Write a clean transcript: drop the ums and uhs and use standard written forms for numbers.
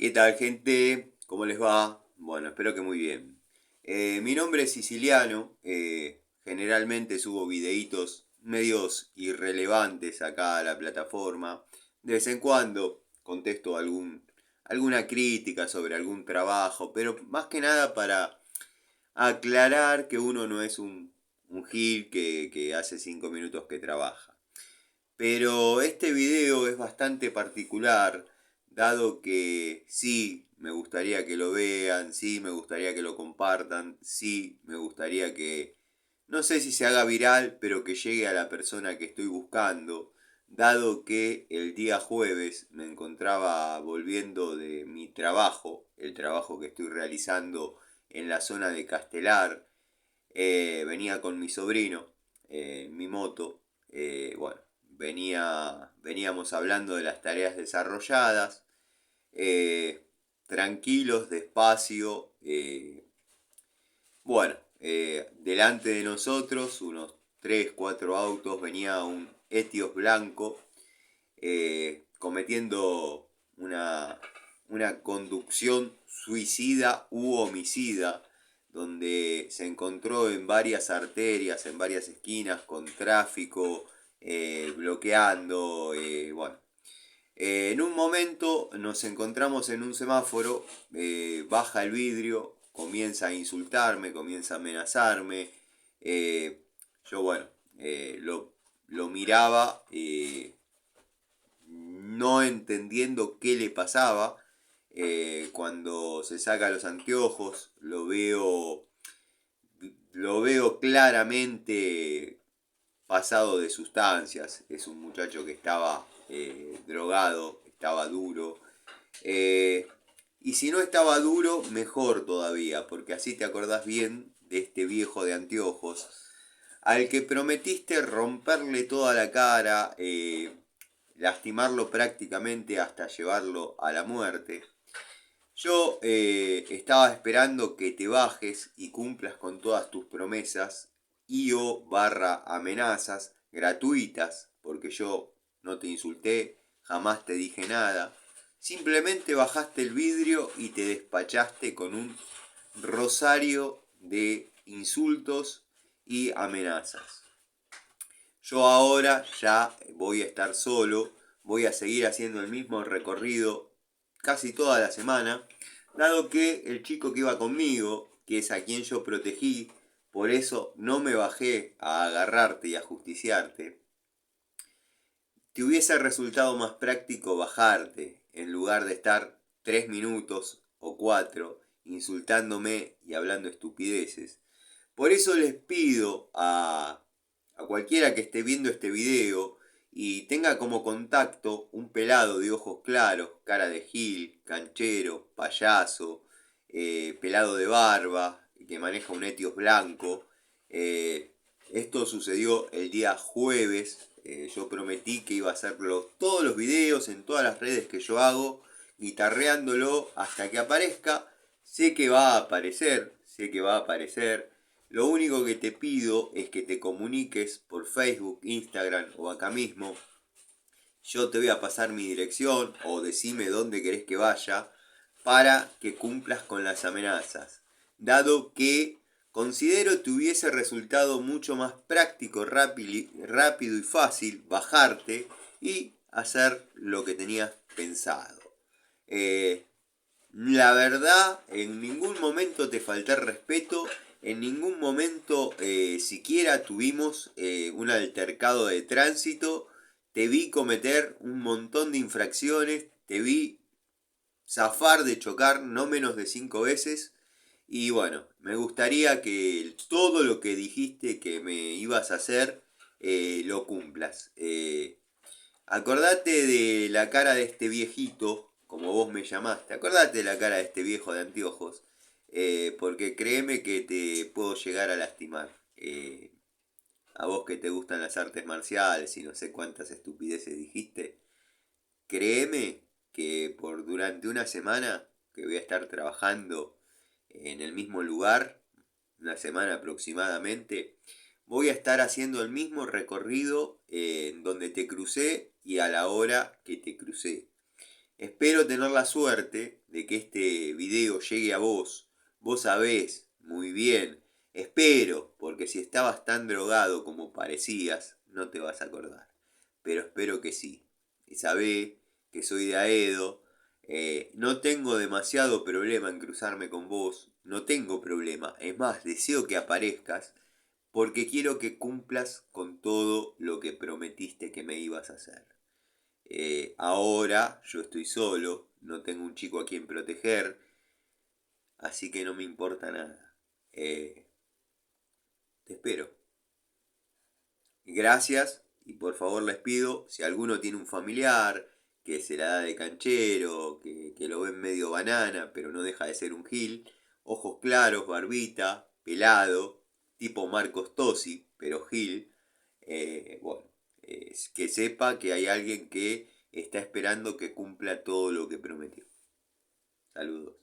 ¿Qué tal, gente? ¿Cómo les va? Bueno, espero que muy bien. Mi nombre es Siciliano. Generalmente subo videitos medios irrelevantes acá a la plataforma. De vez en cuando contesto alguna crítica sobre algún trabajo, pero más que nada para aclarar que uno no es un gil que hace 5 minutos que trabaja. Pero este video es bastante particular, dado que sí me gustaría que lo vean, sí me gustaría que lo compartan, sí me gustaría que, no sé si se haga viral, pero que llegue a la persona que estoy buscando, dado que el día jueves me encontraba volviendo de mi trabajo, el trabajo que estoy realizando en la zona de Castelar. Venía con mi sobrino en mi moto. Bueno, veníamos hablando de las tareas desarrolladas, tranquilos, despacio. Bueno, delante de nosotros, unos 3 4 autos, venía un Etios blanco cometiendo una conducción suicida u homicida, donde se encontró en varias arterias, en varias esquinas, con tráfico, bloqueando, bueno. En un momento nos encontramos en un semáforo, baja el vidrio, comienza a insultarme, comienza a amenazarme. Yo, bueno, lo miraba, no entendiendo qué le pasaba. Cuando se saca los anteojos, lo veo claramente pasado de sustancias. Es un muchacho que estaba drogado, estaba duro. Eh, y si no estaba duro, mejor todavía, porque así te acordás bien de este viejo de anteojos, al que prometiste romperle toda la cara, lastimarlo prácticamente hasta llevarlo a la muerte. Yo estaba esperando que te bajes y cumplas con todas tus promesas y o barra amenazas gratuitas, porque yo no te insulté, jamás te dije nada. Simplemente bajaste el vidrio y te despachaste con un rosario de insultos y amenazas. Yo ahora ya voy a estar solo, voy a seguir haciendo el mismo recorrido casi toda la semana, dado que el chico que iba conmigo, que es a quien yo protegí, por eso no me bajé a agarrarte y a justiciarte, te hubiese resultado más práctico bajarte en lugar de estar 3 minutos o 4 insultándome y hablando estupideces. Por eso les pido a cualquiera que esté viendo este video y tenga como contacto un pelado de ojos claros, cara de gil, canchero, payaso, pelado de barba, que maneja un Etios blanco. Esto sucedió el día jueves. Yo prometí que iba a hacerlo todos los videos en todas las redes que yo hago, guitarreándolo hasta que aparezca. Sé que va a aparecer, sé que va a aparecer. Lo único que te pido es que te comuniques por Facebook, Instagram o acá mismo. Yo te voy a pasar mi dirección o decime dónde querés que vaya para que cumplas con las amenazas. Dado que considero te hubiese resultado mucho más práctico, rápido y fácil bajarte y hacer lo que tenías pensado. La verdad, en ningún momento te falté respeto, en ningún momento siquiera tuvimos un altercado de tránsito. Te vi cometer un montón de infracciones, te vi zafar de chocar no menos de 5 veces. Y bueno, me gustaría que todo lo que dijiste que me ibas a hacer lo cumplas. Acordate de la cara de este viejito, como vos me llamaste. Acordate de la cara de este viejo de anteojos, porque créeme que te puedo llegar a lastimar. A vos que te gustan las artes marciales y no sé cuántas estupideces dijiste, créeme que por durante una semana que voy a estar trabajando en el mismo lugar, una semana aproximadamente, voy a estar haciendo el mismo recorrido en donde te crucé y a la hora que te crucé. Espero tener la suerte de que este video llegue a vos. Vos sabés muy bien. Espero, porque si estabas tan drogado como parecías, no te vas a acordar. Pero espero que sí. Y sabé que soy de Aedo. No tengo demasiado problema en cruzarme con vos. No tengo problema. Es más, deseo que aparezcas porque quiero que cumplas con todo lo que prometiste que me ibas a hacer. Ahora yo estoy solo, no tengo un chico a quien proteger, así que no me importa nada. Te espero. Gracias y por favor les pido, si alguno tiene un familiar que se la da de canchero, que lo ven medio banana, pero no deja de ser un gil, ojos claros, barbita, pelado, tipo Marcos Tosi, pero gil, bueno, que sepa que hay alguien que está esperando que cumpla todo lo que prometió. Saludos.